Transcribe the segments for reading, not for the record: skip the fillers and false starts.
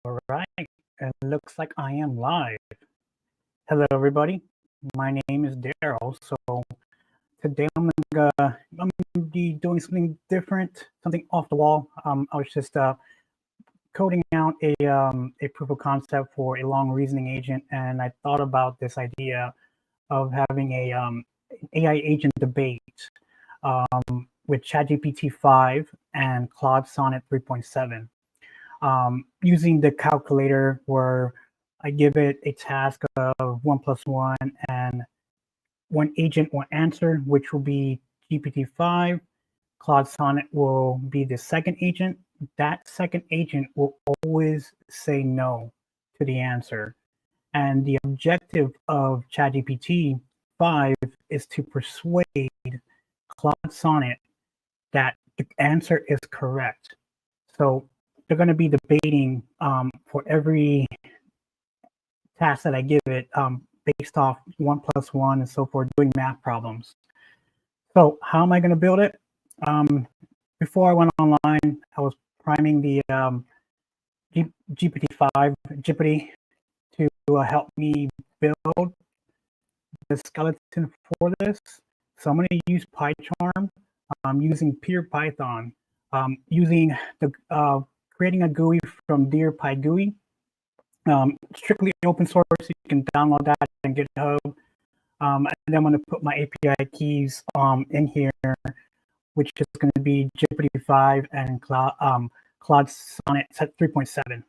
All right, it looks like I am live. Hello, everybody. My name is Daryl. So today I'm gonna be doing something different, something off the wall. I was just coding out a proof of concept for a long reasoning agent, and I thought about this idea of having an AI agent debate with ChatGPT 5 and Claude Sonnet 3.7. Using the calculator where I give it a task of 1 plus 1 and one agent will answer, which will be GPT-5. Claude Sonnet will be the second agent. That second agent will always say no to the answer. And the objective of ChatGPT 5 is to persuade Claude Sonnet that the answer is correct. So they're going to be debating for every task that I give it based off 1 plus 1 and so forth, doing math problems. So how am I going to build it? Before I went online, I was priming the GPT-5 to help me build the skeleton for this. So I'm going to use PyCharm. I'm using pure Python, using the creating a GUI from Dear PyGUI. Strictly open source, you can download that and GitHub. And then I'm going to put my API keys in here, which is going to be GPT-5 and Claude Sonnet 3.7.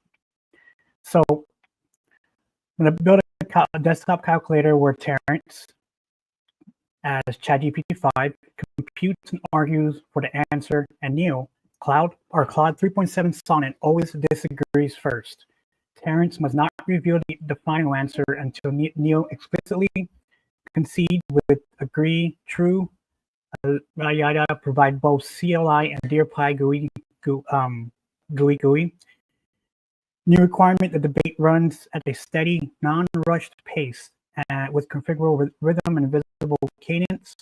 So I'm going to build a desktop calculator where Terrence, as ChatGPT-5, computes and argues for the answer, and Neo, Claude 3.7 Sonnet always disagrees first. Terrence must not reveal the final answer until Neo explicitly concede with agree, true, yada, provide both CLI and Dear PyGUI GUI. New requirement: the debate runs at a steady, non-rushed pace with configurable rhythm and visible cadence.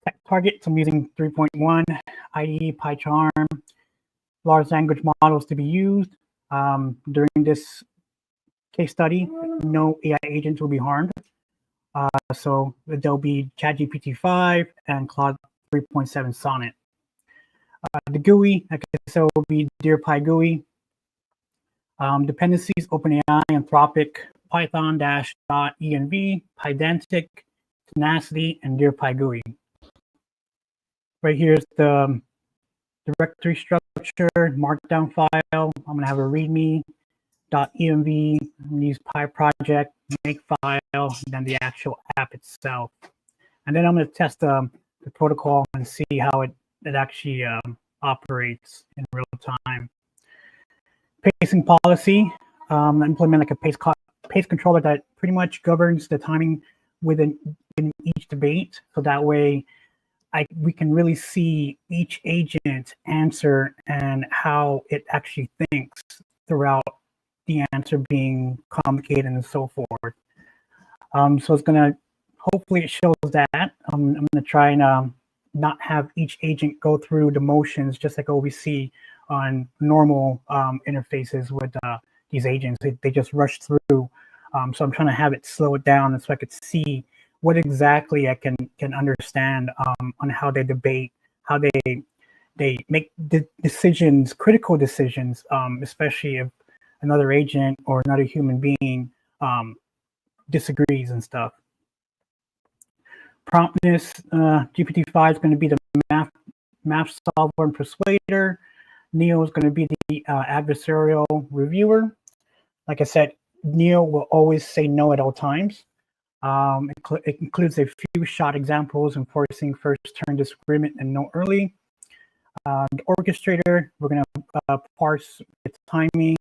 Tech targets: I'm using 3.1, IDE, PyCharm, large language models to be used. During this case study, no AI agents will be harmed. So there'll be ChatGPT-5 and Claude 3.7 Sonnet. The GUI, like I said, will be Dear PyGUI. Dependencies: OpenAI, Anthropic, Python-.env, Pydantic, Tenacity, and Dear PyGUI. Right here's the directory structure, markdown file. I'm going to have a readme.env, use PyProject, make file, and then the actual app itself. And then I'm going to test the protocol and see how it actually operates in real time. Pacing policy, implement like a pace controller that pretty much governs the timing within each debate. So that way we can really see each agent answer and how it actually thinks throughout the answer being complicated and so forth. So it's gonna, hopefully it shows that. I'm gonna try and not have each agent go through the motions just like what we see on normal interfaces with these agents. They just rush through. So I'm trying to have it slow it down so I could see what exactly I can understand on how they debate, how they make decisions, critical decisions, especially if another agent or another human being disagrees and stuff. Promptness: GPT-5 is going to be the math solver and persuader. Neo is going to be the adversarial reviewer. Like I said, Neo will always say no at all times. It includes a few shot examples enforcing first turn disagreement and no early. The orchestrator, we're going to parse its timing.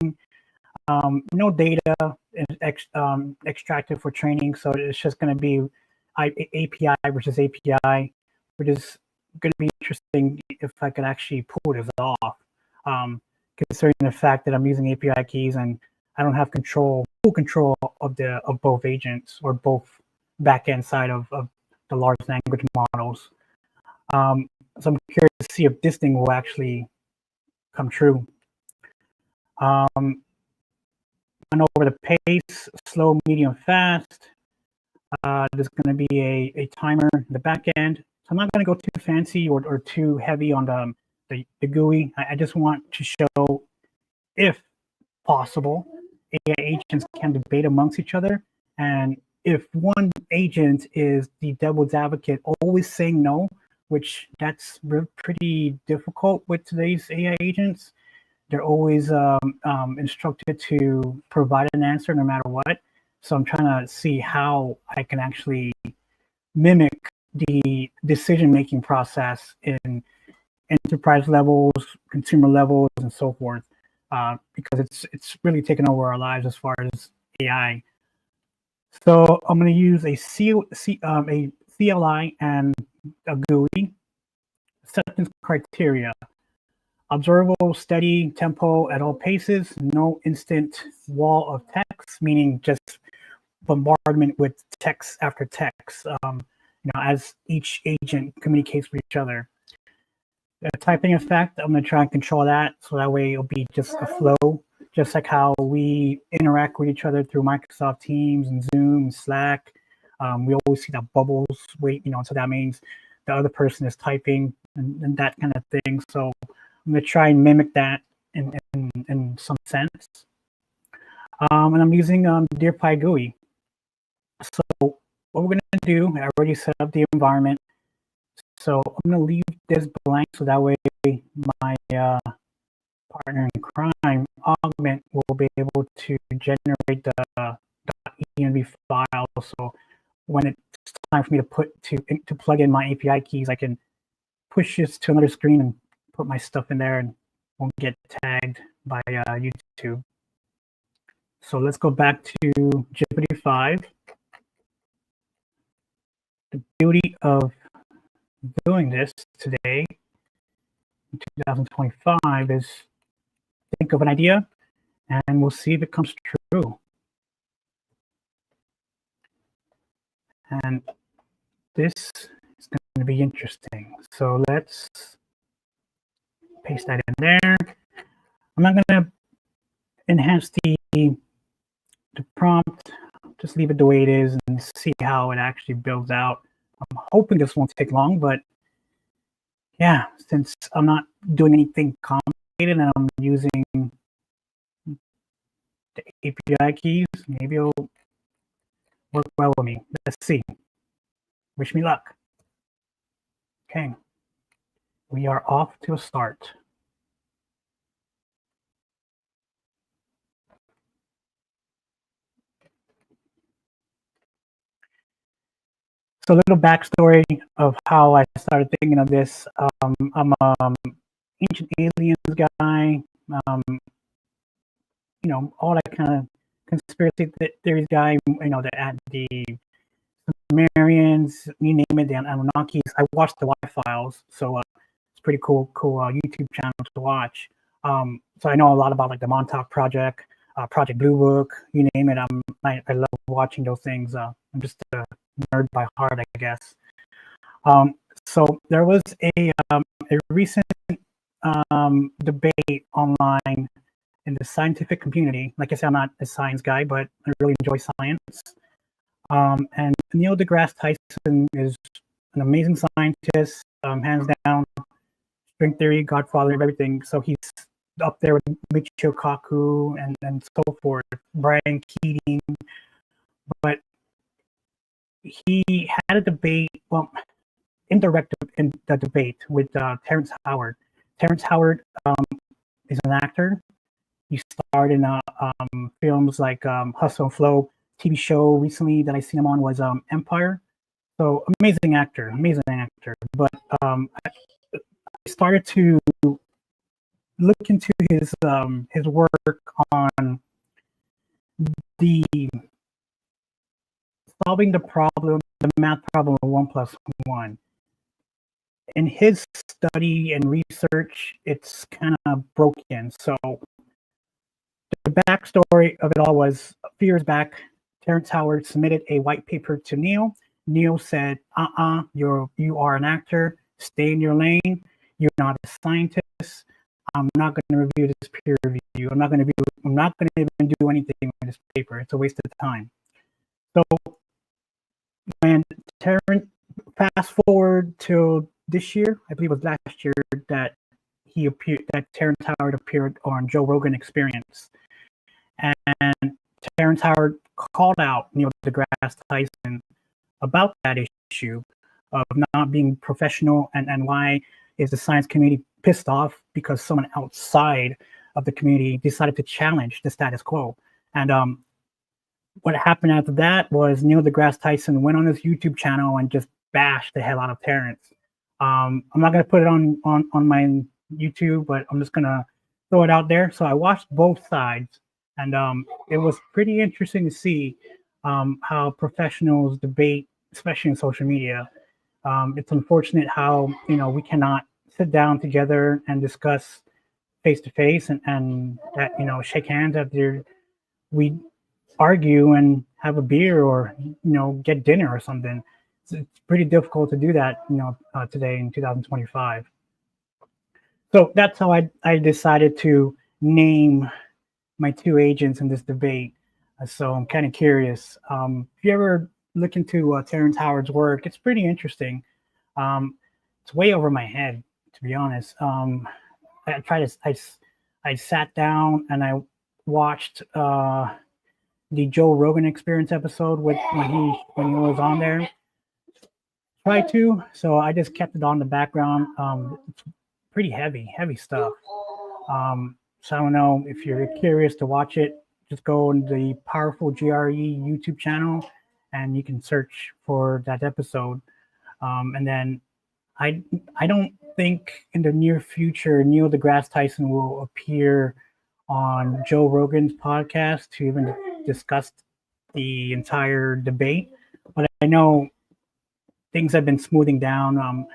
No data extracted for training, so it's just going to be API versus API, which is going to be interesting if I could actually pull this off, considering the fact that I'm using API keys and I don't have full control of both agents or both backend side of the large language models. So I'm curious to see if this thing will actually come true. gone over the pace, slow, medium, fast. There's going to be a timer in the back end. So I'm not going to go too fancy or too heavy on the GUI. I just want to show, if possible, AI agents can debate amongst each other. And if one agent is the devil's advocate, always saying no, which that's pretty difficult with today's AI agents. They're always instructed to provide an answer no matter what. So I'm trying to see how I can actually mimic the decision-making process in enterprise levels, consumer levels, and so forth, because it's really taken over our lives as far as AI. So I'm going to use a CLI and a GUI. Acceptance criteria: observable, steady tempo at all paces, no instant wall of text, meaning just bombardment with text after text, as each agent communicates with each other. The typing effect, I'm going to try and control that, so that way it'll be just a flow, just like how we interact with each other through Microsoft Teams and Zoom and Slack. We always see that bubbles, so that means the other person is typing and that kind of thing. So I'm going to try and mimic that in some sense. And I'm using DearPy GUI. So what we're going to do, I already set up the environment. So I'm going to leave this blank so that way my partner in crime, Augment, will be able to generate the .env file. So when it's time for me to plug in my API keys, I can push this to another screen and put my stuff in there and won't get tagged by YouTube. So let's go back to GPT-5. The beauty of doing this today in 2025 is think of an idea and we'll see if it comes true. And this is going to be interesting. So let's paste that in there. I'm not going to enhance the prompt, just leave it the way it is and see how it actually builds out. I'm hoping this won't take long, but yeah, since I'm not doing anything complicated and I'm using the API keys, maybe it'll work well with me. Let's see. Wish me luck. Okay, we are off to a start. So a little backstory of how I started thinking of this. I'm an ancient aliens guy, all that kind of conspiracy theories guy, the Sumerians, you name it, the Anunnakis. I watched the Y-Files, so it's pretty cool YouTube channel to watch. So I know a lot about like the Montauk Project, Project Blue Book, you name it. I love watching those things. I'm just a nerd by heart, I guess. So there was a recent debate online in the scientific community. Like I said, I'm not a science guy, but I really enjoy science. And Neil deGrasse Tyson is an amazing scientist, hands down, string theory, godfather of everything. So he's up there with Michio Kaku and so forth, Brian Keating. But he had a debate, indirect in the debate with Terrence Howard. Terrence Howard is an actor. He starred in films like Hustle and Flow. TV show recently that I seen him on was Empire. So amazing actor. But I started to look into his work on the solving the math problem of 1+1. In his study and research, it's kind of broken. So the backstory of it all was a few years back, Terrence Howard submitted a white paper to Neil. Neil said, you are an actor, stay in your lane, you're not a scientist, I'm not going to review this peer review, I'm not going to I'm not going to even do anything with this paper. It's a waste of time. So when Terrence, fast forward to this year, I believe it was last year that Terrence Howard appeared on Joe Rogan Experience, and Terrence Howard called out Neil deGrasse Tyson about that issue of not being professional, and why is the science community pissed off because someone outside of the community decided to challenge the status quo. And what happened after that was Neil deGrasse Tyson went on his YouTube channel and just bashed the hell out of Terrence. I'm not going to put it on my YouTube, but I'm just going to throw it out there. So I watched both sides, and it was pretty interesting to see how professionals debate, especially in social media. It's unfortunate how we cannot sit down together and discuss face to face and that shake hands after we argue and have a beer or get dinner or something. It's pretty difficult to do that today in 2025. So that's how I decided to name my two agents in this debate. So I'm kind of curious. If you ever look into Terrence Howard's work, it's pretty interesting. It's way over my head, to be honest. I sat down and I watched the Joe Rogan Experience episode when he was on there. So I just kept it on the background. It's pretty heavy stuff. So I don't know if you're curious to watch it. Just go on the Powerful GRE YouTube channel, and you can search for that episode. And then I don't think in the near future Neil deGrasse Tyson will appear on Joe Rogan's podcast to even discuss the entire debate. But I know things have been smoothing down.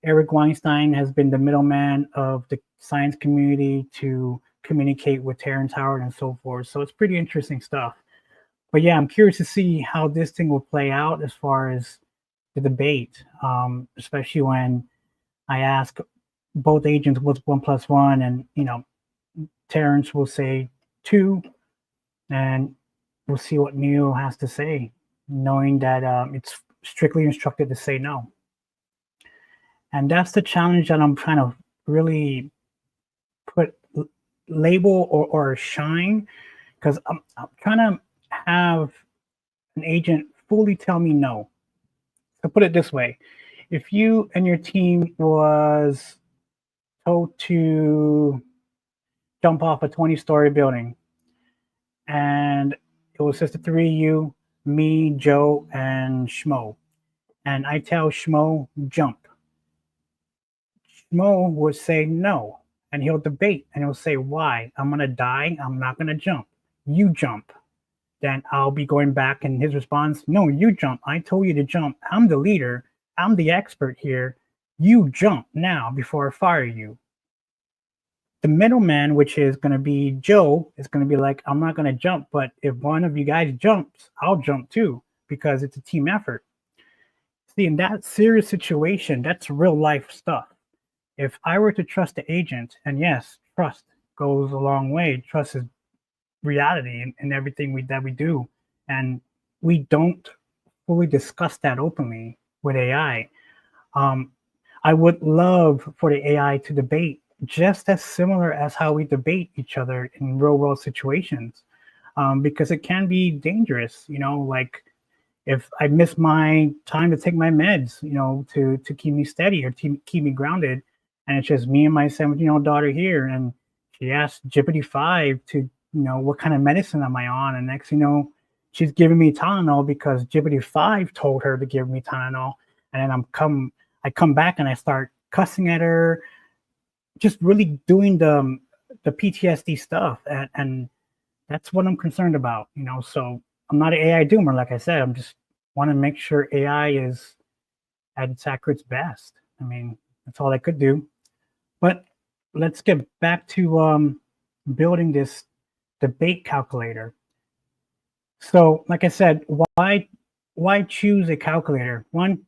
Eric Weinstein has been the middleman of the science community to communicate with Terrence Howard and so forth. So it's pretty interesting stuff. But yeah, I'm curious to see how this thing will play out as far as the debate, especially when I ask both agents what's 1 + 1, and Terrence will say 2, and we'll see what Neil has to say, knowing that it's strictly instructed to say no. And that's the challenge that I'm trying to really put label or shine, because I'm trying to have an agent fully tell me no. So put it this way: if you and your team was told to jump off a 20-story building, and it was just the three of you, me, Joe, and Schmo, and I tell Schmo, jump. Schmo would say no, and he'll debate, and he'll say, why? I'm going to die. I'm not going to jump. You jump. Then I'll be going back, and his response, no, you jump. I told you to jump. I'm the leader. I'm the expert here. You jump now before I fire you. The middleman, which is going to be Joe, is going to be like, I'm not going to jump, but if one of you guys jumps, I'll jump too, because it's a team effort. See, in that serious situation, that's real life stuff. If I were to trust the agent, and yes, trust goes a long way. Trust is reality in everything that we do. And we don't fully discuss that openly with AI. I would love for the AI to debate just as similar as how we debate each other in real world situations, because it can be dangerous, like if I miss my time to take my meds, to keep me steady or to keep me grounded, and it's just me and my 17-year-old daughter here, and she asked GPT-5 to, what kind of medicine am I on? And next, she's giving me Tylenol because GPT-5 told her to give me Tylenol. And then I come back and I start cussing at her, just really doing the PTSD stuff. And that's what I'm concerned about, so I'm not an AI doomer. Like I said, I'm just want to make sure AI is at its accurate best. I mean, that's all I could do. But let's get back to building this debate calculator. So, like I said, why choose a calculator? One,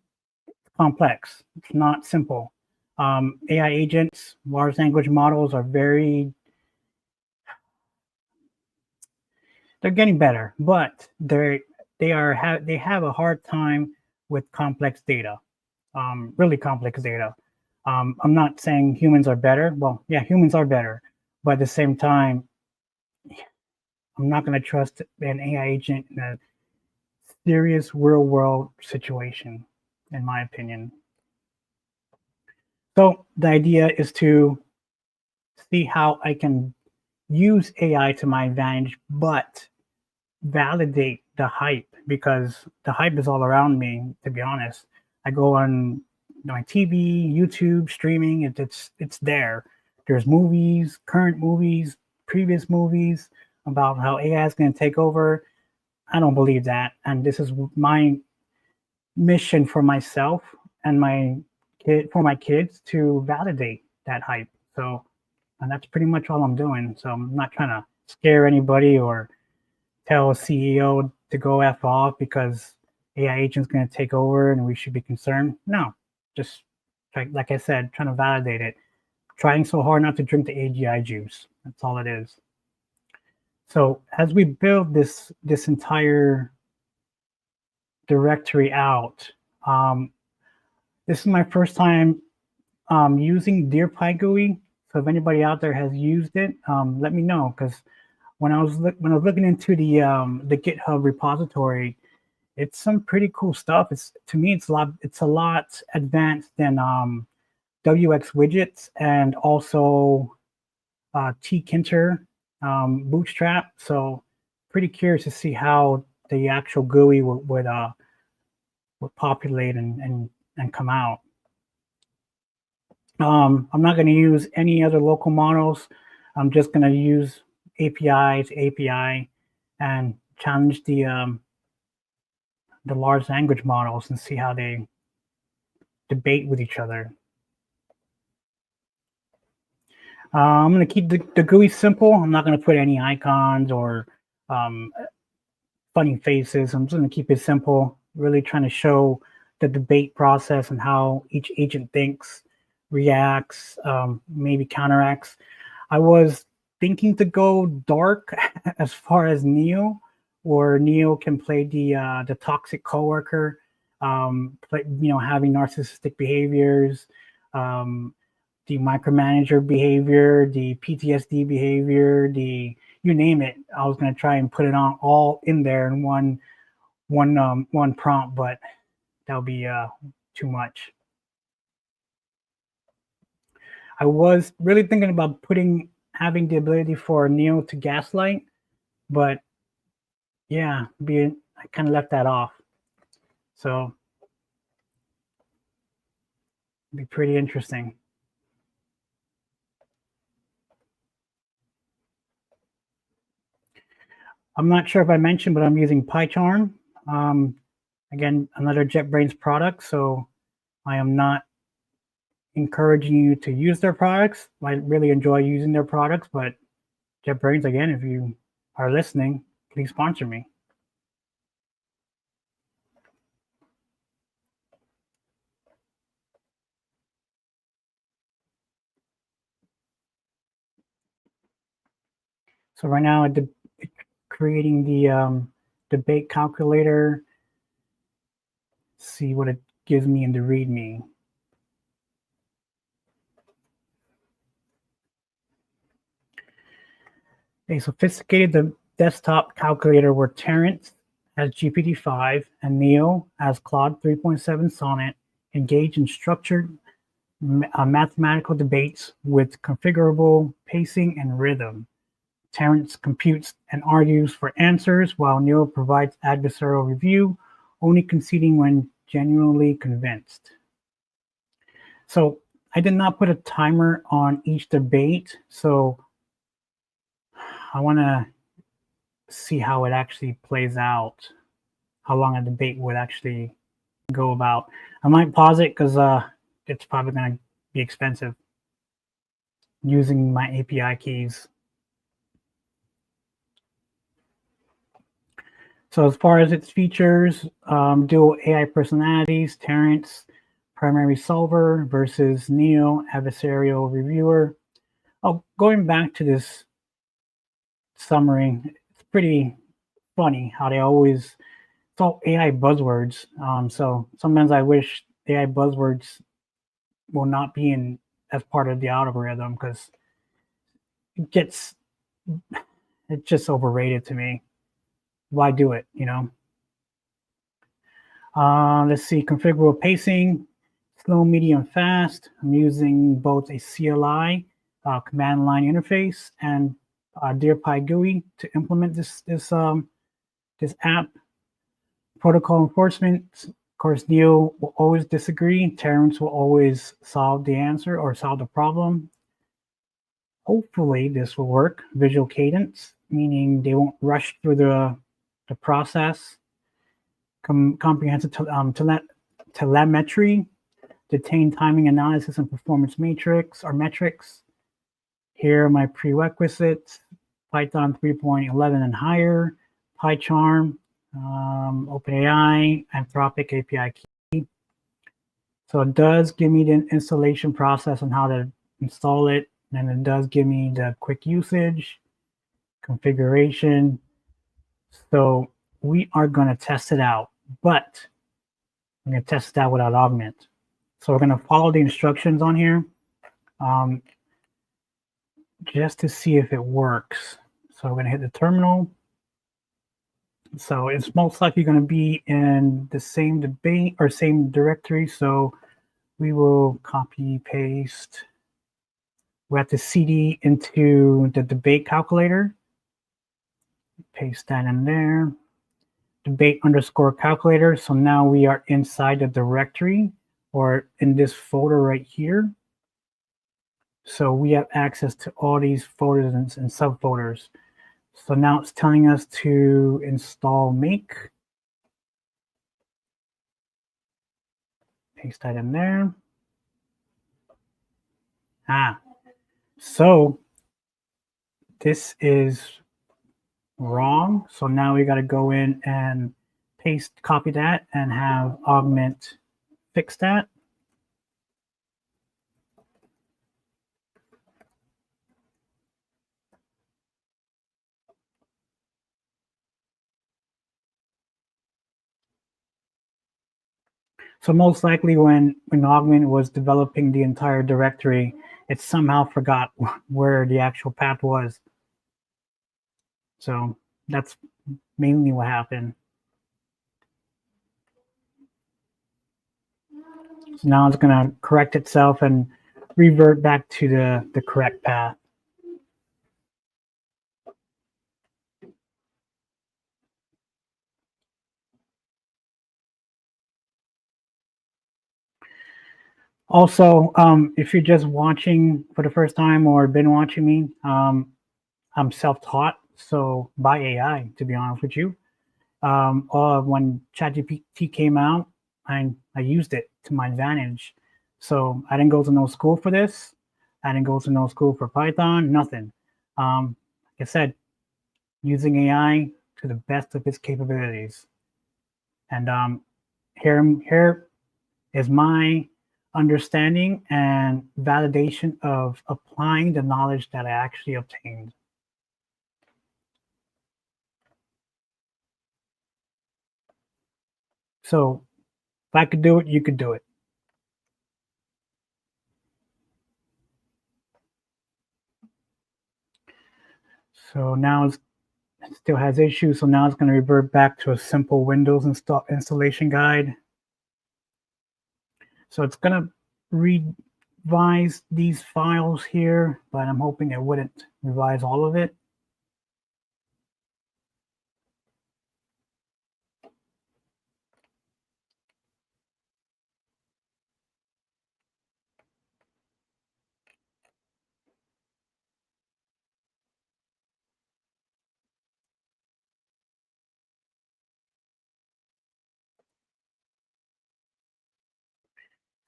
complex. It's not simple. AI agents, large language models are very they're getting better, but they have a hard time with complex data, really complex data. I'm not saying humans are better. Well, yeah, humans are better, but at the same time, I'm not going to trust an AI agent in a serious real world situation, in my opinion. So the idea is to see how I can use AI to my advantage, but validate the hype because the hype is all around me. To be honest, I go on my TV, YouTube, streaming. It's there. There's movies, current movies, previous movies about how AI is going to take over. I don't believe that, and this is my mission for myself and my kids to validate that hype. So, and that's pretty much all I'm doing. So I'm not trying to scare anybody or tell a CEO to go F off because AI agent's going to take over and we should be concerned. No, just like I said, trying to validate it. Trying so hard not to drink the AGI juice. That's all it is. So as we build this entire directory out, this is my first time using DeerPy GUI. So if anybody out there has used it, let me know because when I was looking into the GitHub repository, it's some pretty cool stuff. To me it's a lot advanced than WX widgets and also tkinter Bootstrap. So pretty curious to see how the actual GUI would populate and come out. I'm not going to use any other local models. I'm just going to use API to API and challenge the large language models and see how they debate with each other. I'm going to keep the GUI simple. I'm not going to put any icons or funny faces. I'm just going to keep it simple, really trying to show the debate process and how each agent thinks, reacts, maybe counteracts. I was thinking to go dark as far as Neo, or Neo can play the toxic coworker, having narcissistic behaviors, the micromanager behavior, the PTSD behavior, you name it. I was going to try and put it on all in there in one prompt, but that'll be too much. I was really thinking about having the ability for Neo to gaslight, but yeah, I kind of left that off. So it'd be pretty interesting. I'm not sure if I mentioned, but I'm using PyCharm. Again, another JetBrains product. So I am not encouraging you to use their products. I really enjoy using their products, but JetBrains, again, if you are listening, please sponsor me. So right now, creating the debate calculator. See what it gives me in the README. A sophisticated desktop calculator where Terrence as GPT-5 and Neo as Claude 3.7 Sonnet engage in structured mathematical debates with configurable pacing and rhythm. Terrence computes and argues for answers, while Neo provides adversarial review, only conceding when genuinely convinced. So I did not put a timer on each debate, so I want to see how it actually plays out, how long a debate would actually go about. I might pause it because it's probably going to be expensive using my API keys. So as far as its features, dual AI personalities, Terrence, primary solver versus Neo, adversarial reviewer. Oh, going back to this summary, it's pretty funny how they always it's all AI buzzwords. So sometimes I wish AI buzzwords will not be in as part of the algorithm because it gets it's just overrated to me. Why do it? Let's see, configurable pacing, slow, medium, fast. I'm using both a CLI, command line interface, and DearPy GUI to implement this app. Protocol enforcement. Of course, Neil will always disagree. Terrence will always solve the answer or solve the problem. Hopefully, this will work. Visual cadence, meaning they won't rush through the process. Comprehensive telemetry, detained timing analysis and performance matrix or metrics. Here are my prerequisites: Python 3.11 and higher, PyCharm, OpenAI, Anthropic API key. So it does give me the installation process on how to install it, and it does give me the quick usage, configuration. So we are going to test it out, but I'm going to test it out without augment. So we're going to follow the instructions on here just to see if it works. So we're going to hit the terminal. So it's most likely going to be in the same debate or same directory. So we will copy paste. We have to cd into the debate calculator. Paste that in there. Debate underscore calculator. So now we are inside the directory or in this folder right here. So we have access to all these folders and subfolders. So now it's telling us to install make. Paste that in there. So this is wrong. So now we got to go in and copy that and have augment fix that. So most likely when augment was developing the entire directory, it somehow forgot where the actual path was. So that's mainly what happened. So now it's going to correct itself and revert back to the correct path. Also, if you're just watching for the first time or been watching me, I'm self-taught, so by AI, to be honest with you. When ChatGPT came out, I used it to my advantage. So I didn't go to no school for this. I didn't go to no school for Python, nothing. Like I said, using AI to the best of its capabilities. And here is my understanding and validation of applying the knowledge that I actually obtained. So if I could do it, you could do it. So now it still has issues. So now it's going to revert back to a simple Windows installation guide. So it's going to revise these files here, but I'm hoping it wouldn't revise all of it.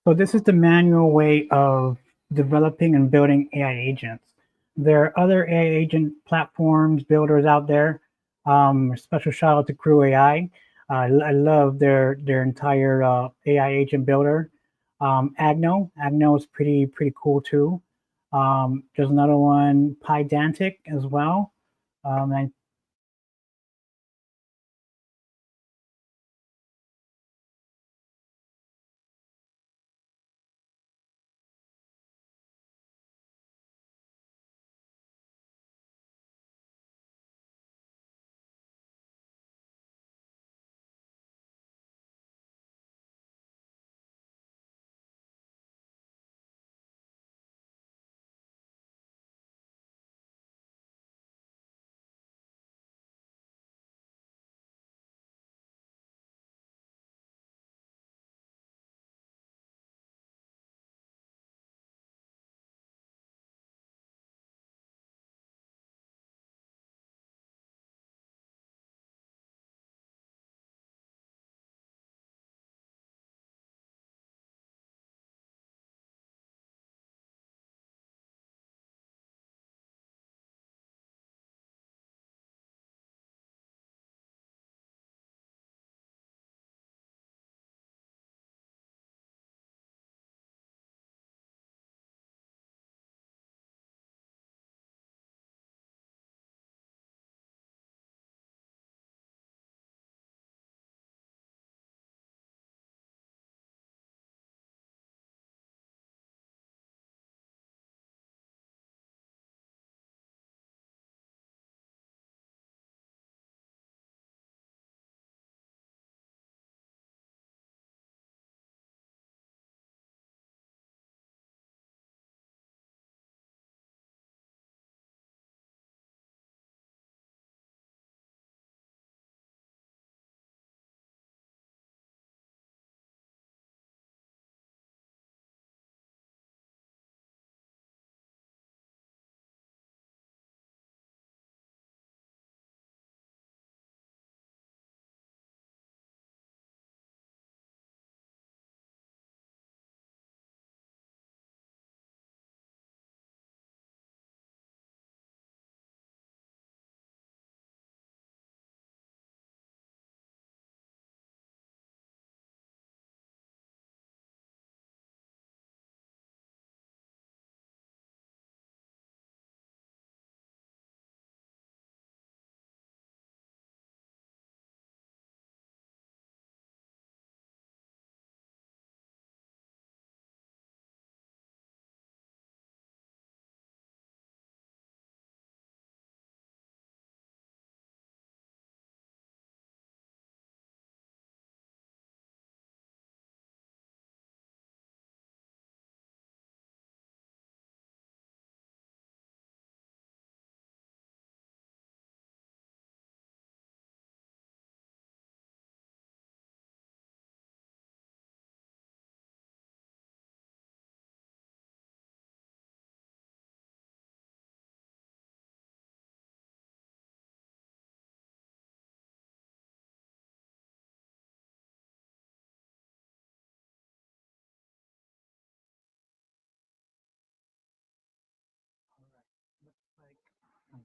So this is the manual way of developing and building AI agents. There are other AI agent platforms, builders out there. Special shout out to Crew AI. I love their entire AI agent builder. Agno is pretty cool too. There's another one, Pydantic as well. And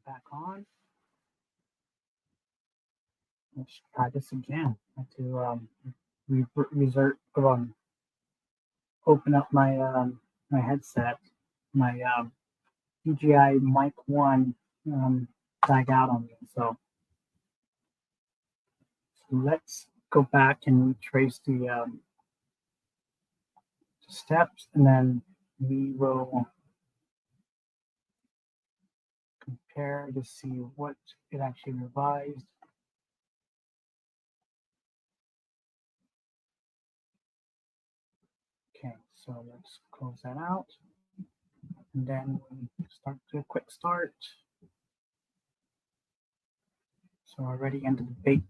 back on. Let's try this again. I have to open up my headset. My DJI Mic 1 died out on me. So let's go back and retrace the steps, and then we will compare to see what it actually revised. Okay, so let's close that out. And then we start the quick start. So already into the bait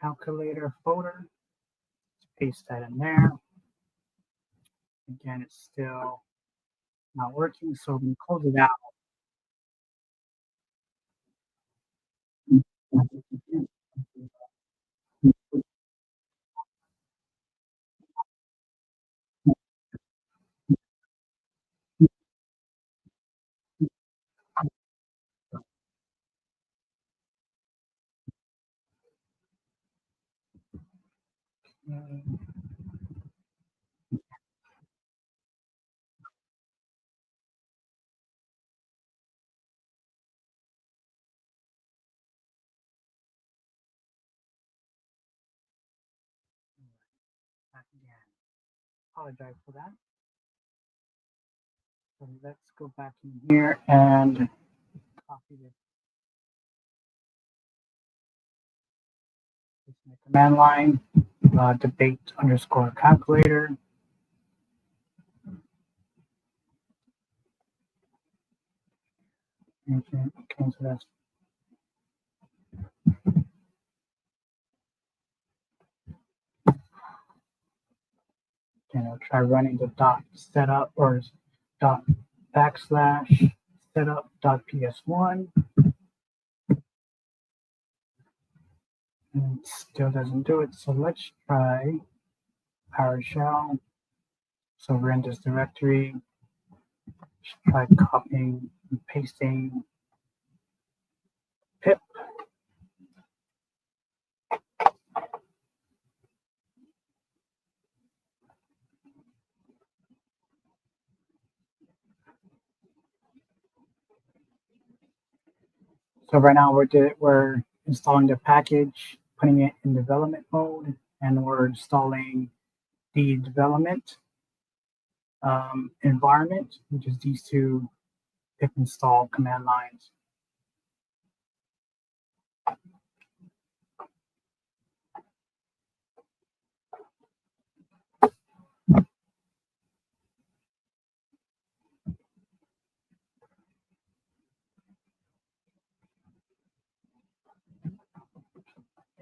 calculator folder. Let's paste that in there. Again, it's still not working, so we close it out. Back again. Apologize for that. So let's go back in here and copy this in the command line, debate underscore calculator. Okay, so that's I'll try running the dot setup or dot backslash setup dot ps1, and it still doesn't do it. So let's try PowerShell. So we're in this directory. Let's try copying and pasting pip. So right now we're installing the package, putting it in development mode, and we're installing the development environment, which is these two pip install command lines.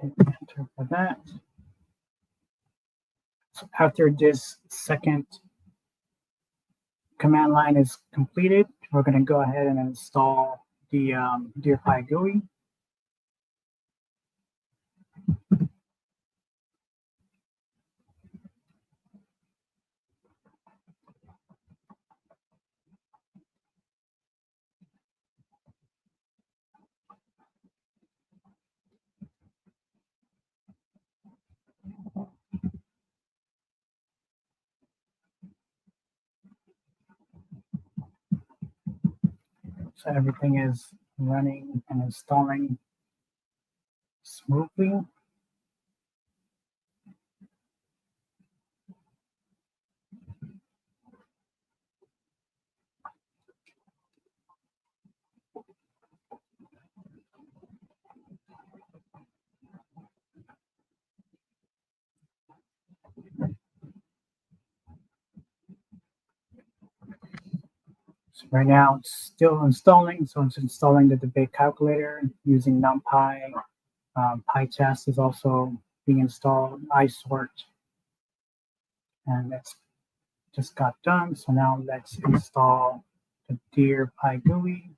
Enter for that. So after this second command line is completed, we're going to go ahead and install the DeerPi GUI. So everything is running and installing smoothly. So right now it's still installing. So it's installing the debate calculator using NumPy. PyTest is also being installed, iSort, and it's just got done. So now let's install the DeerPi GUI.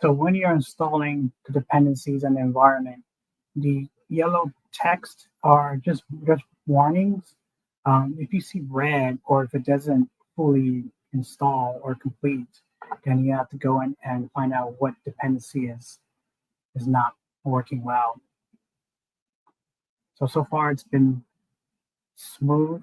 So when you're installing the dependencies in the environment, the yellow text are just warnings. If you see red or if it doesn't fully install or complete, then you have to go in and find out what dependency is not working well. So far it's been smooth.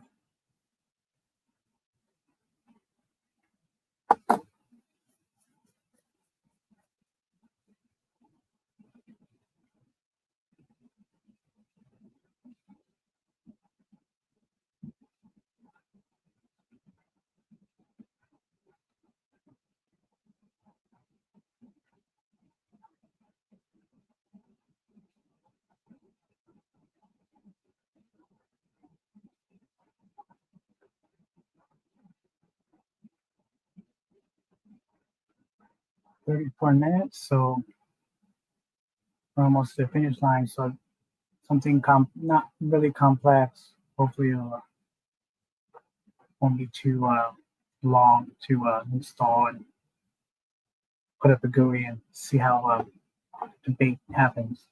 34 minutes, so we're almost to the finish line. So something not really complex. Hopefully it won't be too long to install and put up the GUI and see how debate happens.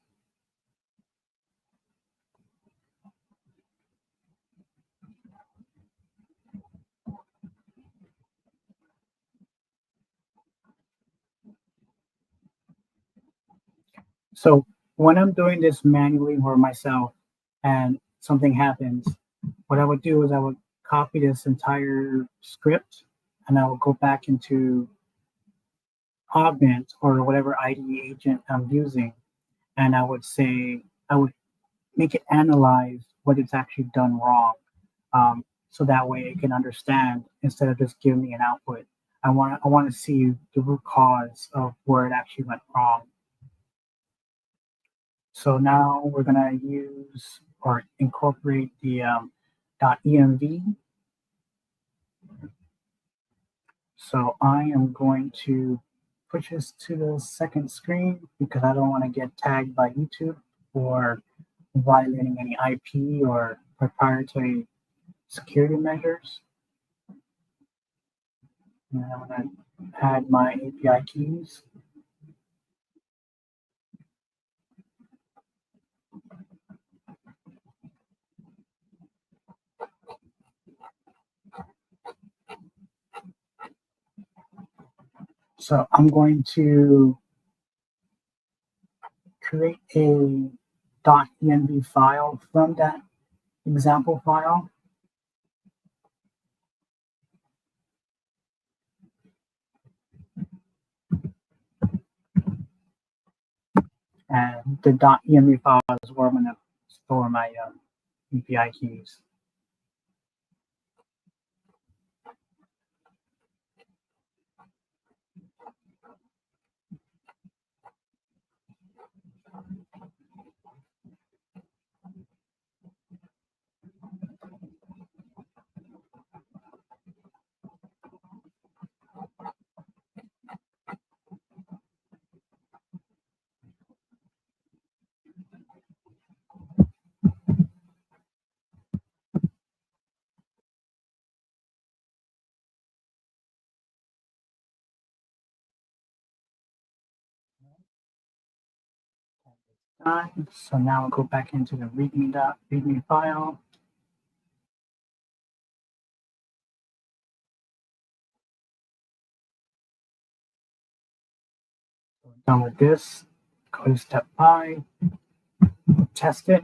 So when I'm doing this manually for myself and something happens, what I would do is I would copy this entire script and I will go back into Augment or whatever IDE agent I'm using, and I would make it analyze what it's actually done wrong, so that way it can understand instead of just giving me an output. I want to see the root cause of where it actually went wrong. So now we're gonna use or incorporate the .env. So I am going to push this to the second screen because I don't want to get tagged by YouTube for violating any IP or proprietary security measures. And I'm going to add my API keys. So I'm going to create a .env file from that example file. And the .env file is where I'm going to store my API keys. So now I'll go back into the readme file. So done with this. Go to step 5. Test it.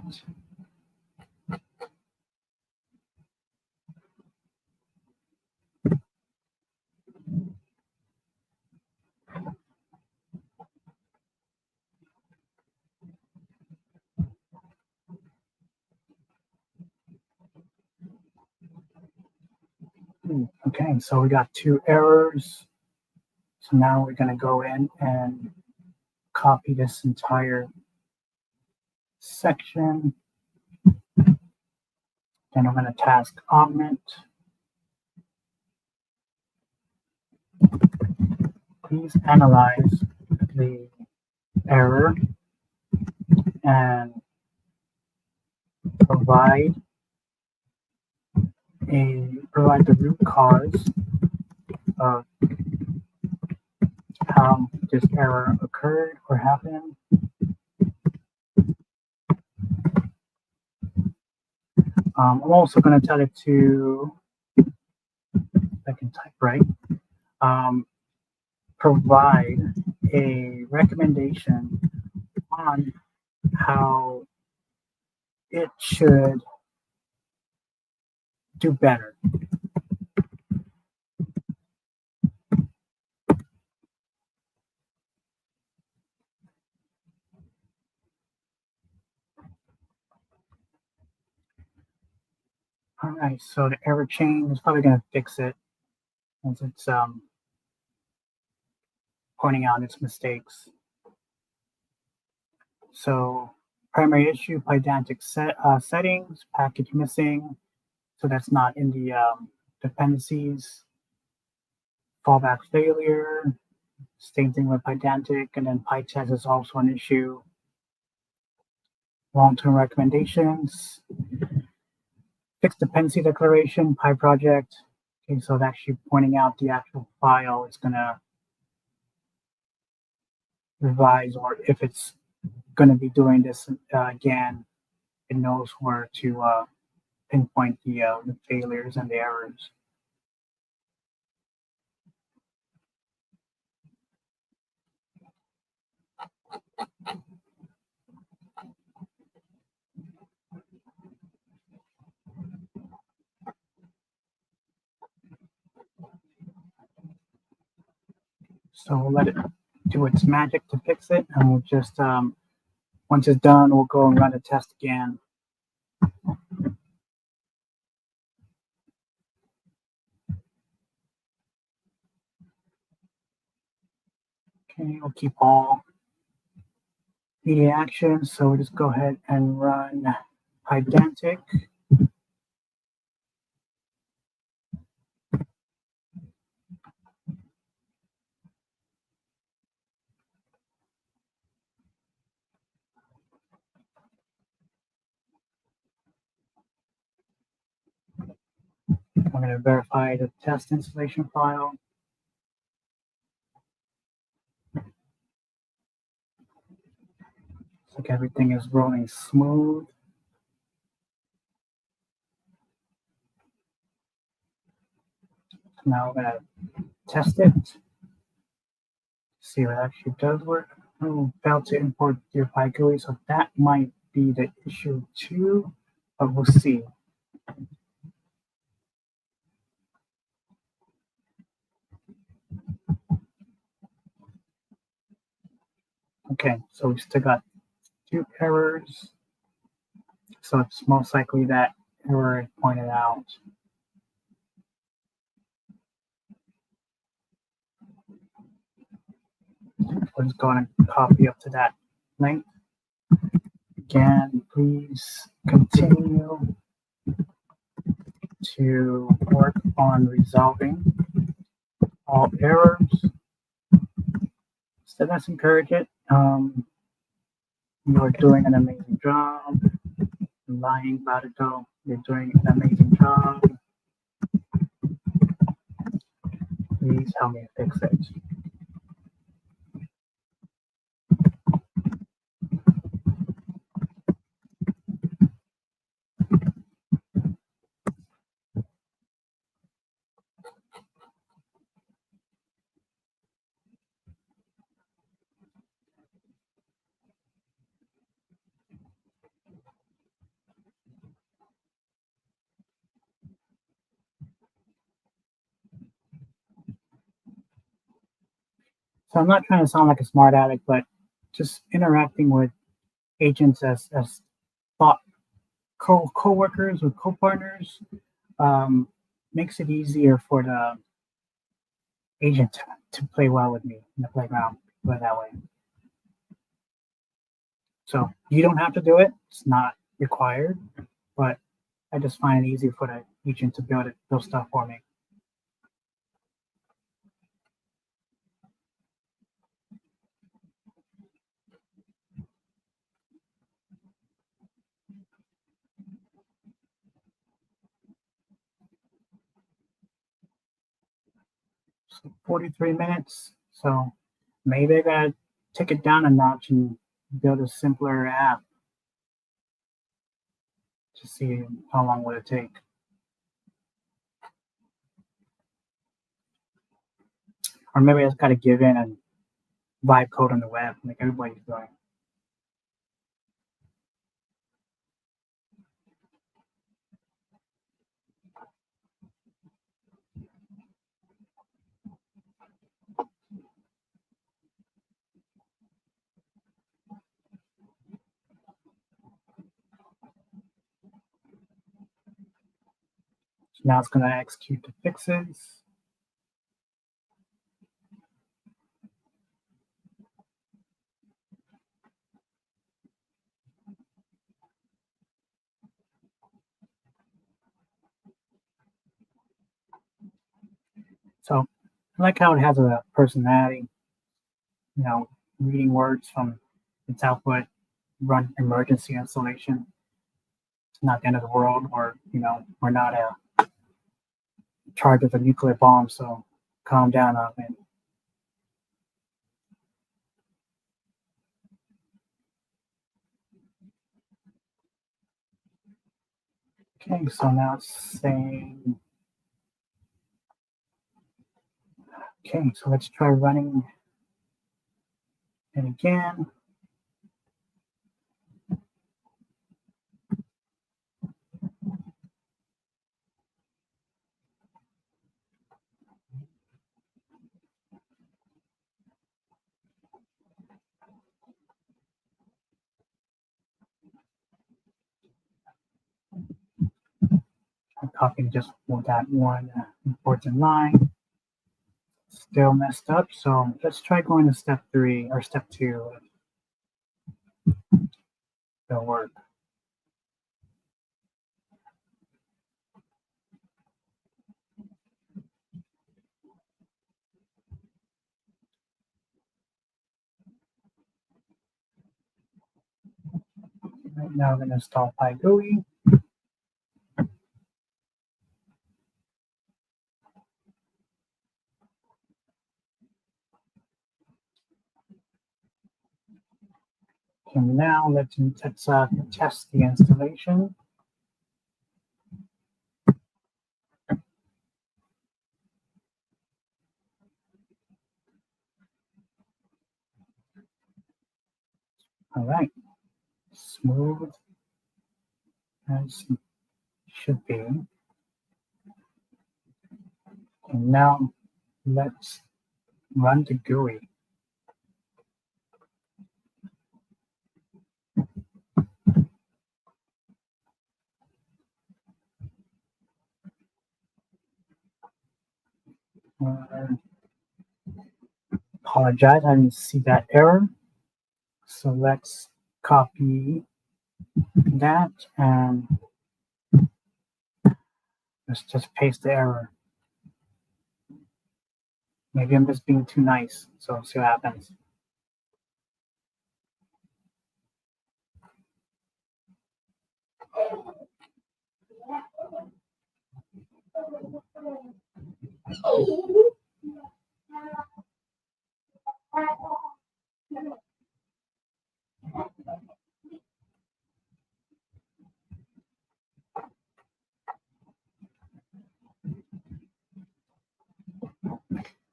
Okay, so we got 2 errors. So now we're going to go in and copy this entire section. Then I'm going to task augment. Please analyze the error and provide the root cause of how this error occurred or happened. I'm also going to tell it to, if I can type right, provide a recommendation on how it should do better. All right, so the error chain is probably going to fix it as it's pointing out its mistakes. So primary issue, pedantic settings, package missing, so that's not in the dependencies. Fallback failure, same thing with pedantic, and then PyTest is also an issue. Long-term recommendations, fixed dependency declaration, PyProject. Okay, so it's actually pointing out the actual file it's gonna revise, or if it's gonna be doing this again, it knows where to pinpoint the failures and the errors. So we'll let it do its magic to fix it, and we'll just, once it's done, we'll go and run a test again. Okay, we'll keep all media actions, so we'll just go ahead and run Pydantic. I'm going to verify the test installation file. Looks like everything is rolling smooth. So now we're going to test it, see if it actually does work. Oh, failed to import your PyGUI, so that might be the issue too, but we'll see. Okay, so we still got 2 errors. So it's most likely that error is pointed out. We're just going to copy up to that link. Again, please continue to work on resolving all errors. So let's encourage it. You're doing an amazing job. I'm lying about it though. You're doing an amazing job. Please help me fix it. So I'm not trying to sound like a smart aleck, but just interacting with agents as thought co-workers or co-partners makes it easier for the agent to play well with me in the playground, put it that way. So you don't have to do it; it's not required, but I just find it easier for the agent to build stuff for me. So 43 minutes. So Maybe I gotta take it down a notch and build a simpler app to see how long will it take. Or maybe I just gotta give in and vibe code on the web like everybody's doing. So now it's gonna execute the fixes. So I like how it has a personality, you know, reading words from its output, run emergency installation. It's not the end of the world, or we're not charged with a nuclear bomb, so calm down on it. Okay, so now it's saying, okay, so let's try running it again. I'm copying just that one important line. Still messed up, so let's try going to step 3 or step 2. It'll work. Right now I'm going to install PyGUI. Okay, now let's test the installation. All right, smooth as should be. And now let's run the GUI. Apologize, I didn't see that error. So let's copy that and let's just paste the error. Maybe I'm just being too nice, so see what happens.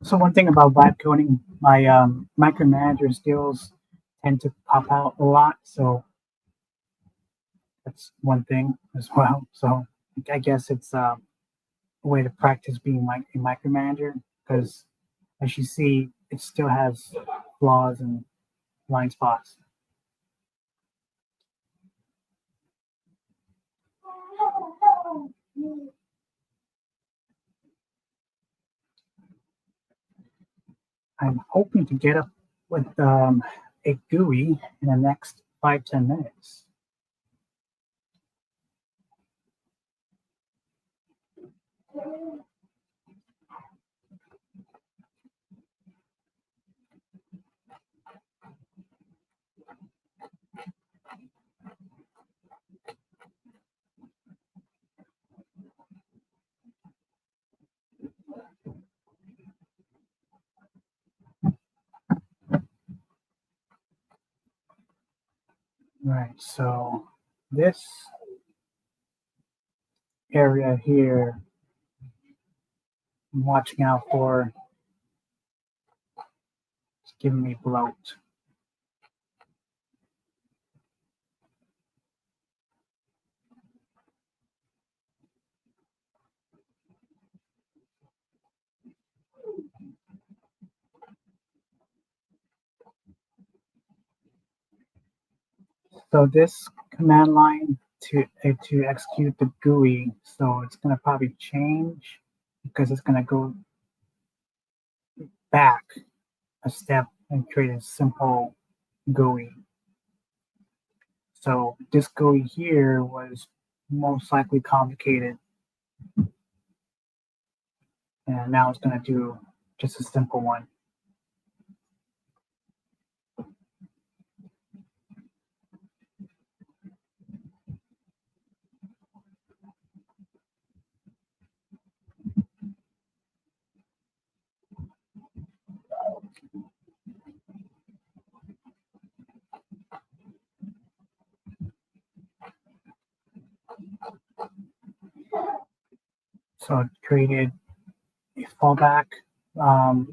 So one thing about vibe coding, my micromanager skills tend to pop out a lot. So that's one thing as well. So I guess it's a way to practice being a micromanager because, as you see, it still has flaws and blind spots. I'm hoping to get up with a GUI in the next 5-10 minutes. Right, so this area here, I'm watching out for, it's giving me bloat. So this command line to execute the GUI, so it's going to probably change because it's going to go back a step and create a simple GUI. So this GUI here was most likely complicated, and now it's going to do just a simple one. So it created a fallback.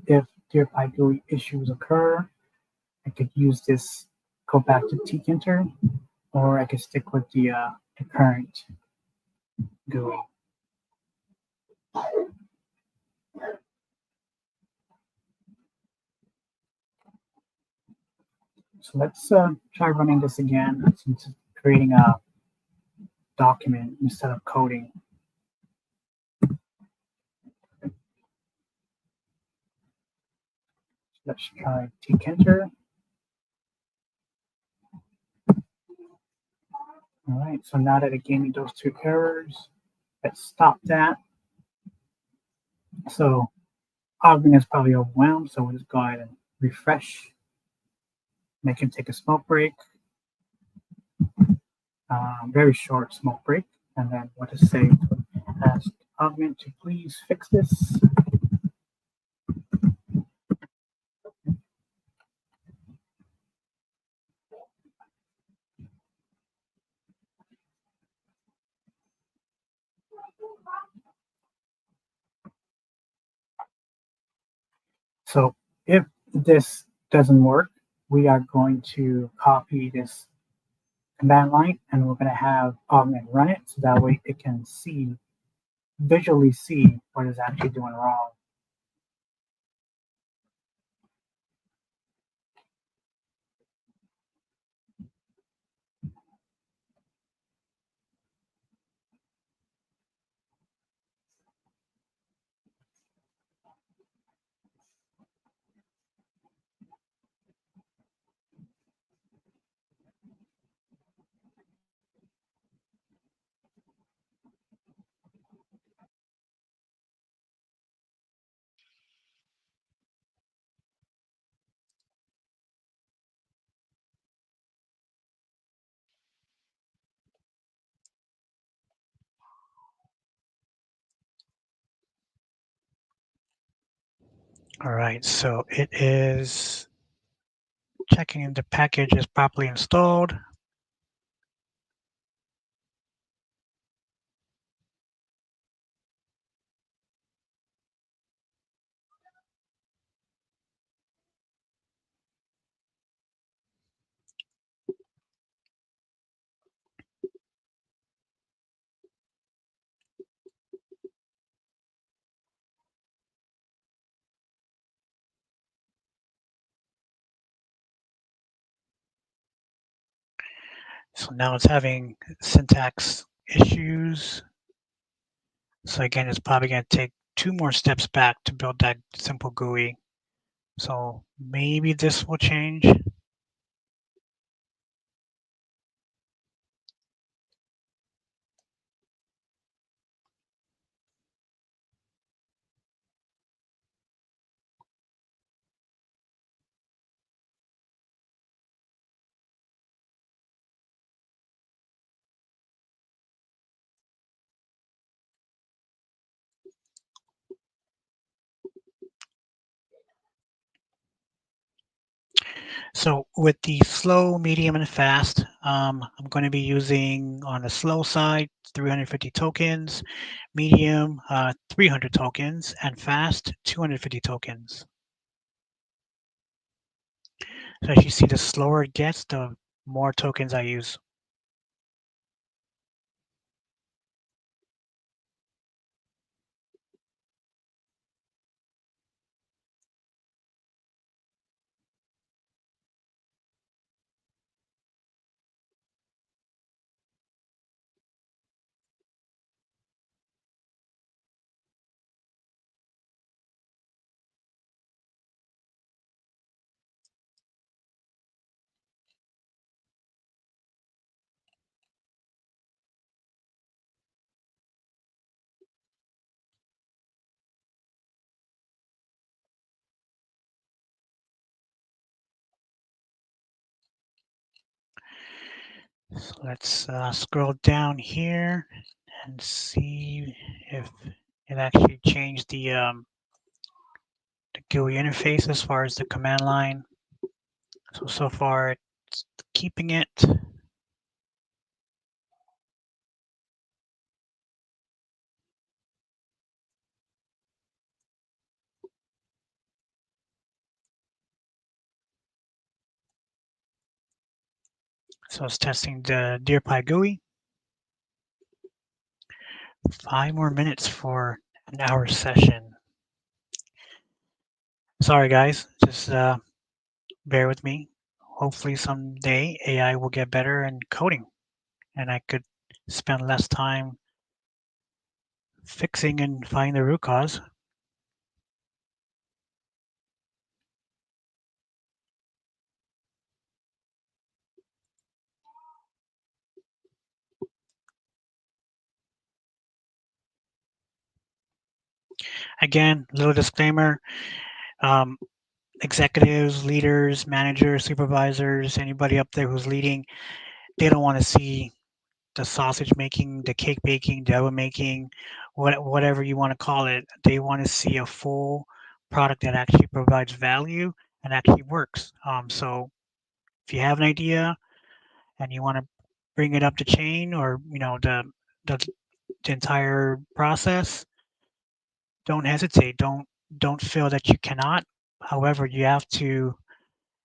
If nearby GUI issues occur, I could use this, go back to tkinter, or I could stick with the current GUI. So let's try running this again since it's creating a document instead of coding. Let's try tkinter. All right, so now that it gave me those two errors, let's stop that. So Ogden is probably overwhelmed, so we'll just go ahead and refresh, make him take a smoke break, very short smoke break, and then we'll just say, ask Augment to please fix this. So if this doesn't work, we are going to copy this command line and we're going to have Augment run it so that way it can visually see what is actually doing wrong. All right, so it is checking if the package is properly installed. So now it's having syntax issues. So again, it's probably going to take two more steps back to build that simple GUI. So maybe this will change. So with the slow, medium, and fast, I'm going to be using on the slow side 350 tokens, medium 300 tokens, and fast 250 tokens. So as you see, the slower it gets, the more tokens I use. So let's scroll down here and see if it actually changed the GUI interface as far as the command line. So far it's keeping it. So it's testing the DeerPy GUI. 5 more minutes for an hour session. Sorry guys, just bear with me. Hopefully someday AI will get better in coding and I could spend less time fixing and finding the root cause. Again, little disclaimer, um, executives, leaders, managers, supervisors, anybody up there who's leading, they don't want to see the sausage making, the cake baking, the oven making, whatever you want to call it. They want to see a full product that actually provides value and actually works. So if you have an idea and you want to bring it up the chain or the, the entire process, don't hesitate. Don't feel that you cannot. However, you have to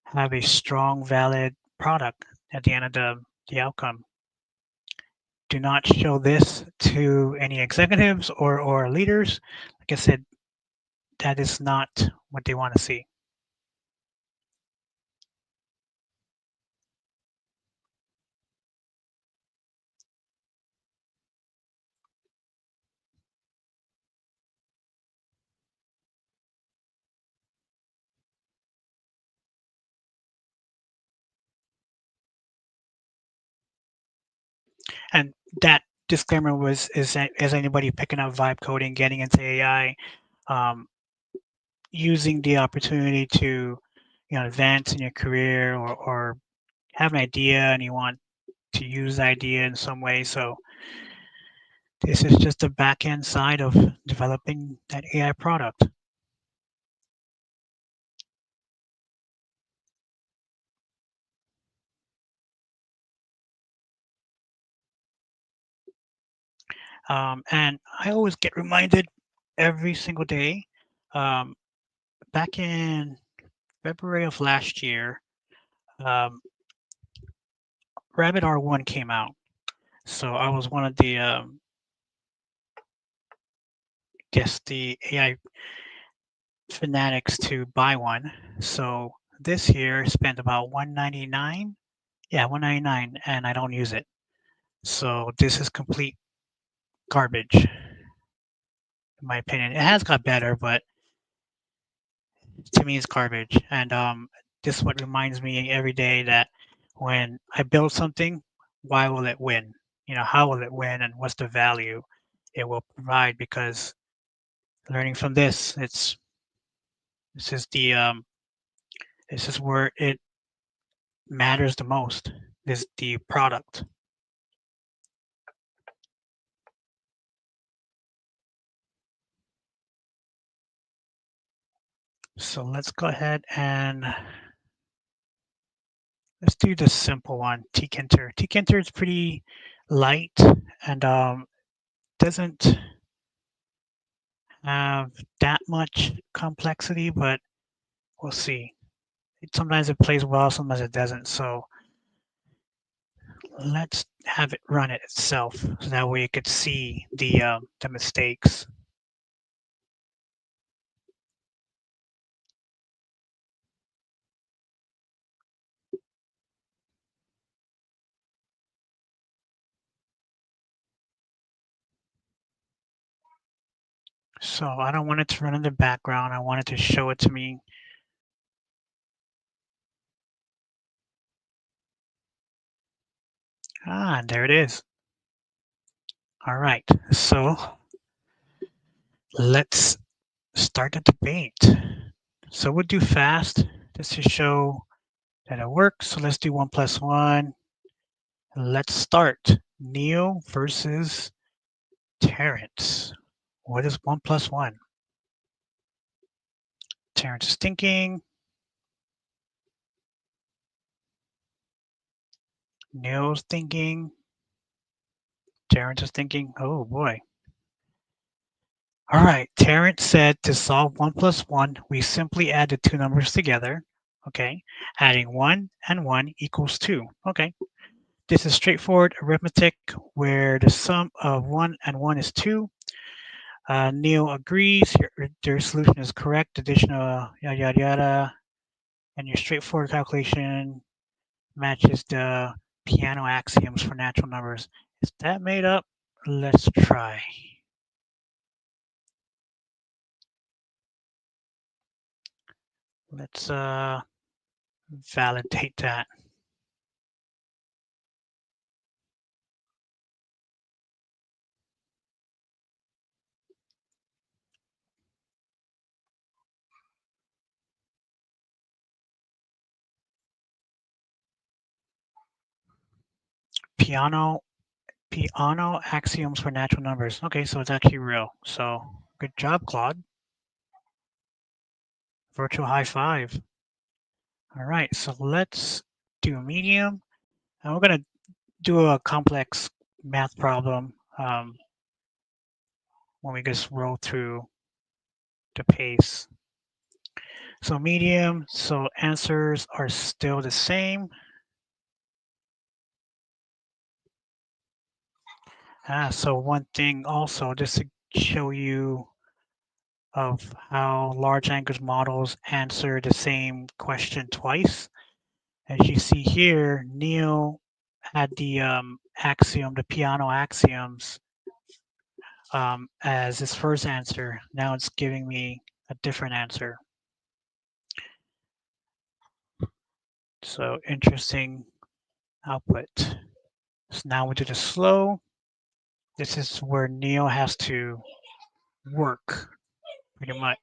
have a strong, valid product at the end of the outcome. Do not show this to any executives or leaders. Like I said, that is not what they want to see. And that disclaimer was is as anybody picking up vibe coding, getting into AI, um, using the opportunity to advance in your career or have an idea and you want to use the idea in some way. So this is just the back end side of developing that AI product. And I always get reminded every single day. Um, Back in February of last year, um, Rabbit R1 came out. So I was one of the guess the AI fanatics to buy one. So this year spent about 199. Yeah, 199, and I don't use it. So this is complete garbage, in my opinion. It has got better, but to me, it's garbage. And this is what reminds me every day that when I build something, why will it win? How will it win, and what's the value it will provide? Because learning from this is the this is where it matters the most. Is the product. So let's go ahead and Let's do the simple one, tkinter. Tkinter is pretty light and doesn't have that much complexity, but we'll see. Sometimes it plays well, sometimes it doesn't. So let's have it run it itself, so that way you could see the mistakes. So I don't want it to run in the background. I want it to show it to me. Ah, there it is. All right. So let's start the debate. So we'll do fast just to show that it works. So let's do 1+1. Let's start. Neil versus Terrence. What is 1+1? Terrence is thinking. Neil's thinking. Terrence is thinking. Oh boy. All right. Terrence said to solve 1+1, we simply add the two numbers together. Okay. Adding 1 and 1 equals 2. Okay. This is straightforward arithmetic where the sum of 1 and 1 is 2. Neil agrees. Your solution is correct. Additional yada yada yada. And your straightforward calculation matches the piano axioms for natural numbers. Is that made up? Let's try. Let's validate that. Piano axioms for natural numbers. Okay, so it's actually real. So good job, Claude. Virtual high five. All right, so let's do a medium. And we're going to do a complex math problem when we just roll through the pace. So medium, so answers are still the same. So one thing also, just to show you of how large language models answer the same question twice. As you see here, Neil had the axiom, the piano axioms, as his first answer. Now it's giving me a different answer. So interesting output. So now we do the slow. This is where Neil has to work pretty much.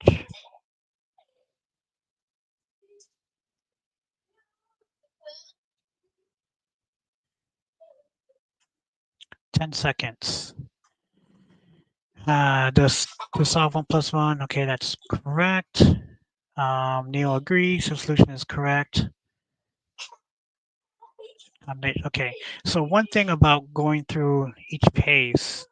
10 seconds. Does to solve 1+1? Okay, that's correct. Neil agrees. The solution is correct. Okay, so one thing about going through each pace,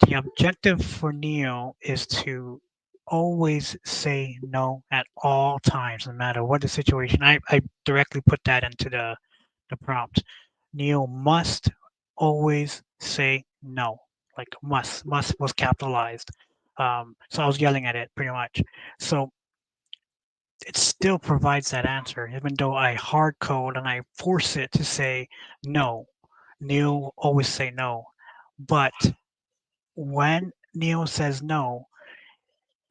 the objective for Neil is to always say no at all times, no matter what the situation. I directly put that into the prompt. Neil must always say no, like must was capitalized. So I was yelling at it pretty much. So it still provides that answer, even though I hard code and I force it to say no. Neil will always say no. But when Neil says no,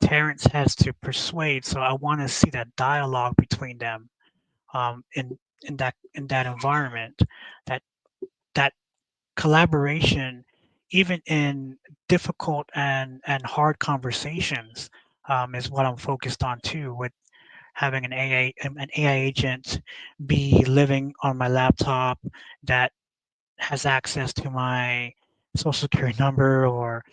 Terrence has to persuade. So I want to see that dialogue between them in that environment. That that collaboration, even in difficult and hard conversations, is what I'm focused on too. With having an AI agent be living on my laptop that has access to my social security number or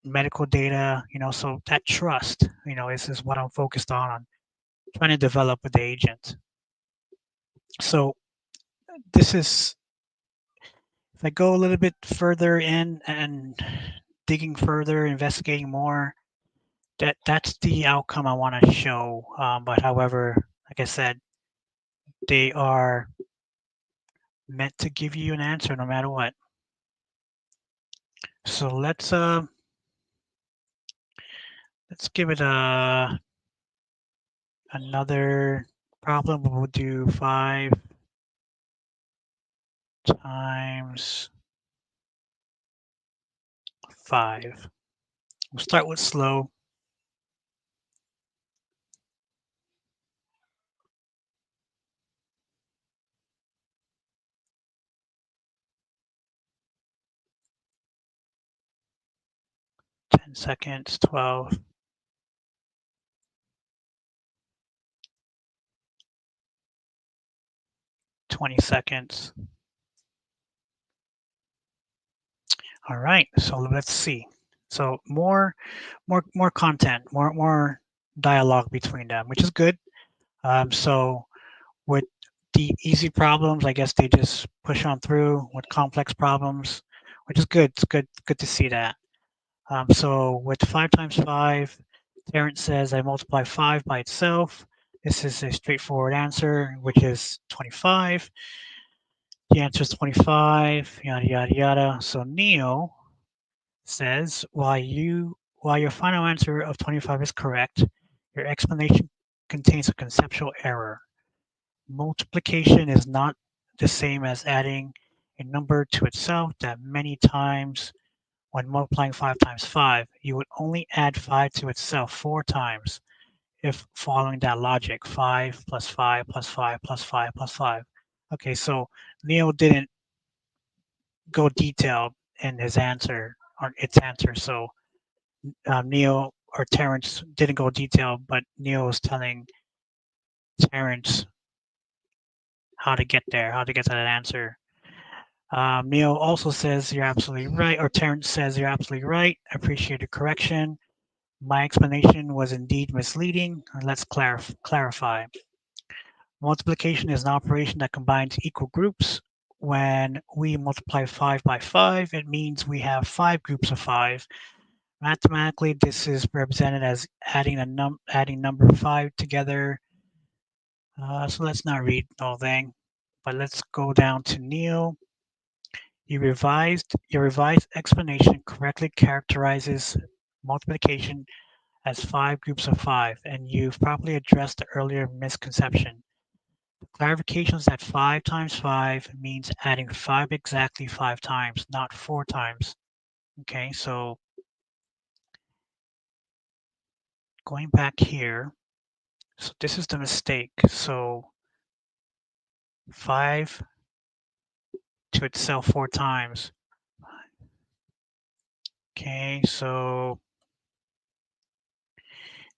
medical data, so that trust, is what I'm focused on trying to develop with the agent. So this is, if I go a little bit further in and digging further, investigating more, that's the outcome I want to show. But however, like I said, they are meant to give you an answer no matter what. So let's give it another problem. We'll do 5 times 5. We'll start with slow. 10 seconds, 12, 20 seconds. All right, so let's see. So more content, more dialogue between them, which is good. So with the easy problems, I guess they just push on through. With complex problems, which is good. It's good to see that. So with 5 times 5, Terrence says I multiply 5 by itself. This is a straightforward answer, which is 25. The answer is 25, yada, yada, yada. So Neo says, while your final answer of 25 is correct, your explanation contains a conceptual error. Multiplication is not the same as adding a number to itself that many times when multiplying 5 times 5. You would only add 5 to itself 4 times if following that logic. 5 plus 5 plus 5 plus 5 plus 5. Okay, so Neo didn't go detailed in his answer or its answer. So Neo or Terrence didn't go detailed, but Neo was telling Terrence how to get there, how to get to that answer. Neo also says you're absolutely right, or Terrence says you're absolutely right. Appreciate the correction. My explanation was indeed misleading. Let's clarify. Multiplication is an operation that combines equal groups. When we multiply 5 by 5, it means we have 5 groups of 5. Mathematically, this is represented as adding number 5 together. So let's not read the whole thing, but let's go down to Neo. Your revised explanation correctly characterizes multiplication as 5 groups of 5, and you've properly addressed the earlier misconception. The clarification is that 5 times 5 means adding 5 exactly 5 times, not 4 times. Okay, so going back here, so this is the mistake. So 5 to itself 4 times. Okay, so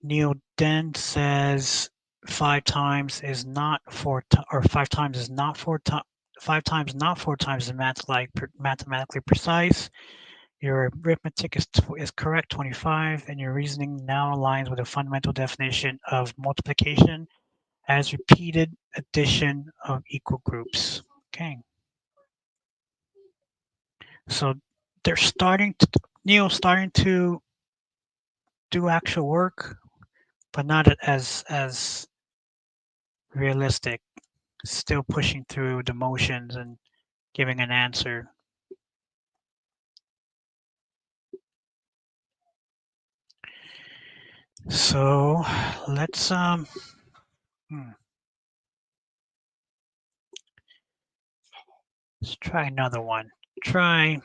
Neil then says 5 times is not 4 or 5 times is not 4 times. 5 times not 4 times is mathematically precise. Your arithmetic is correct, 25, and your reasoning now aligns with the fundamental definition of multiplication as repeated addition of equal groups. Okay, so they're starting to, Neil's starting to do actual work, but not as realistic. Still pushing through the motions and giving an answer. So hmm, let's try another one. Let's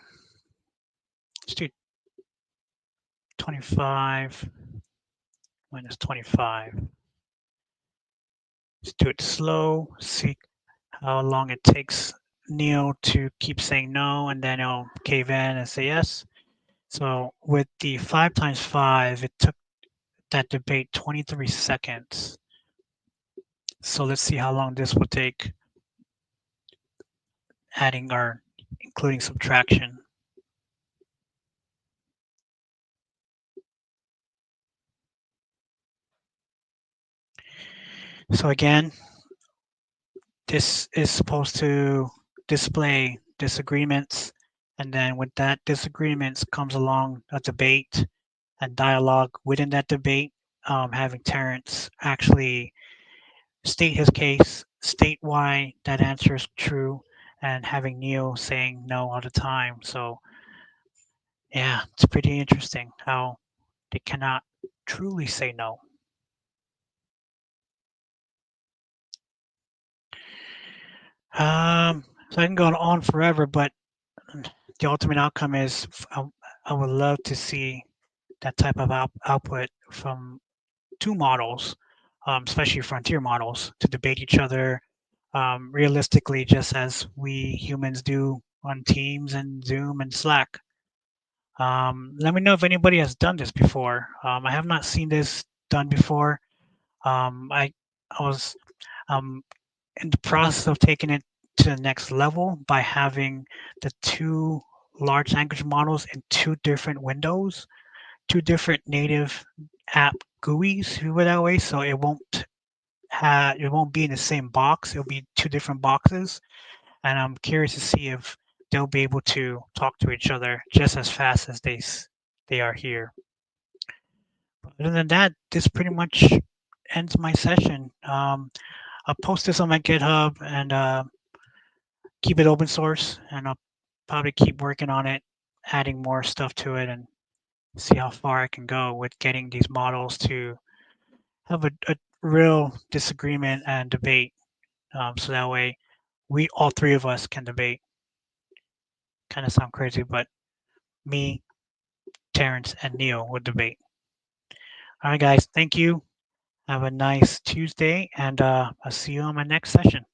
do 25 minus 25. Let's do it slow. See how long it takes Neil to keep saying no, and then he'll cave in and say yes. So with the 5 times 5, it took that debate 23 seconds. So let's see how long this will take, adding or including subtraction. So again, this is supposed to display disagreements, and then with that disagreements comes along a debate and dialogue within that debate, having Terrence actually state his case, state why that answer is true, and having Neo saying no all the time. So yeah, it's pretty interesting how they cannot truly say no. So I can go on forever, but the ultimate outcome is I would love to see that type of output from two models, especially frontier models, to debate each other realistically, just as we humans do on Teams and Zoom and Slack. Let me know if anybody has done this before. I have not seen this done before. I was um, in the process of taking it to the next level by having the two large language models in two different windows, two different native app GUIs, if you put it that way. So it won't be in the same box. It'll be two different boxes, and I'm curious to see if they'll be able to talk to each other just as fast as they are here. But other than that, this pretty much ends my session. I'll post this on my GitHub and keep it open source, and I'll probably keep working on it, adding more stuff to it, and see how far I can go with getting these models to have a real disagreement and debate. So that way, we all three of us can debate. Kind of sound crazy, but me, Terrence, and Neil would debate. All right, guys, thank you. Have a nice Tuesday, and I'll see you on my next session.